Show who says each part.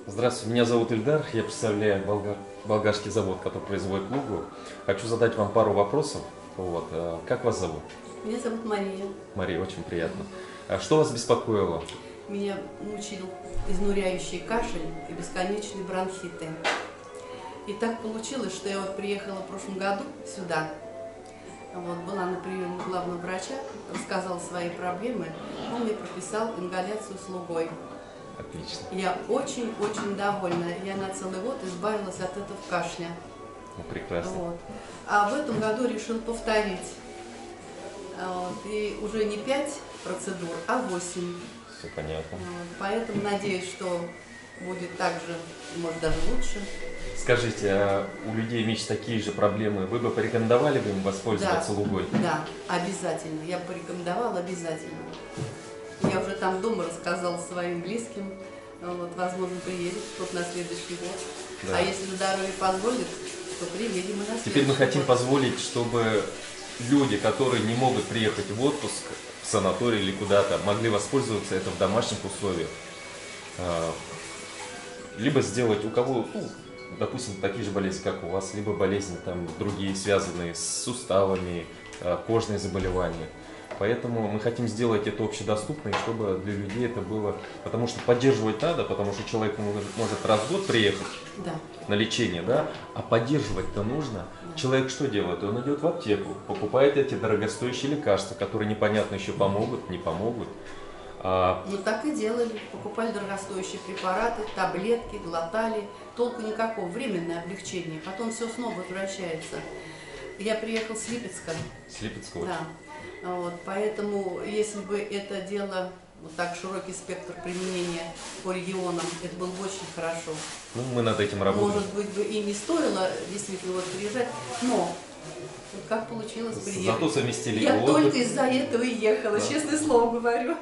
Speaker 1: Здравствуйте, меня зовут Ильдар, я представляю болгарский завод, который производит лугу. Хочу задать вам пару вопросов. Вот. Как вас зовут?
Speaker 2: Меня зовут Мария.
Speaker 1: Мария, очень приятно. Что вас беспокоило?
Speaker 2: Меня мучил изнуряющий кашель и бесконечные бронхиты. И так получилось, что я вот приехала в прошлом году сюда, вот, была на приеме у главного врача, рассказала свои проблемы, он мне прописал ингаляцию с лугой.
Speaker 1: Отлично.
Speaker 2: Я очень-очень довольна. Я на целый год избавилась от этого кашля.
Speaker 1: Ну, прекрасно.
Speaker 2: Вот. А в этом году решил повторить. Вот. И уже не 5 процедур, а 8.
Speaker 1: Все понятно.
Speaker 2: Вот. Поэтому надеюсь, что будет так же, может даже лучше.
Speaker 1: Скажите, а у людей, имеющих такие же проблемы, вы бы порекомендовали бы им воспользоваться лугой?
Speaker 2: Да, обязательно. Я бы порекомендовала обязательно. Я уже там дома рассказала своим близким. Вот, возможно, приедет кто-то на следующий год. Да. А если здоровье позволит, то приедем и на следующий
Speaker 1: Теперь мы хотим
Speaker 2: год.
Speaker 1: позволить, чтобы люди, которые не могут приехать в отпуск, в санаторий или куда-то, могли воспользоваться это в домашних условиях. Либо сделать у кого, допустим, такие же болезни, как у вас, либо болезни там другие, связанные с суставами, кожные заболевания. Поэтому мы хотим сделать это общедоступно, и чтобы для людей это было, потому что поддерживать надо, потому что человек может раз в год приехать на лечение, да, а поддерживать-то нужно. Да. Человек что делает? Он идет в аптеку, покупает эти дорогостоящие лекарства, которые непонятно еще помогут, не помогут.
Speaker 2: Ну так и делали, покупали дорогостоящие препараты, таблетки, глотали, толку никакого, временное облегчение, потом все снова возвращается. Я приехал с Липецка.
Speaker 1: С Липецкого?
Speaker 2: Да. Вот, поэтому, если бы это дело, вот так широкий спектр применения по регионам, это было бы очень хорошо.
Speaker 1: Ну, мы над этим работаем.
Speaker 2: Может быть, бы и не стоило действительно вот приезжать, но вот как получилось, приехать.
Speaker 1: Зато совместили
Speaker 2: Я
Speaker 1: отдых.
Speaker 2: только из-за этого и ехала, да. Честное слово говорю.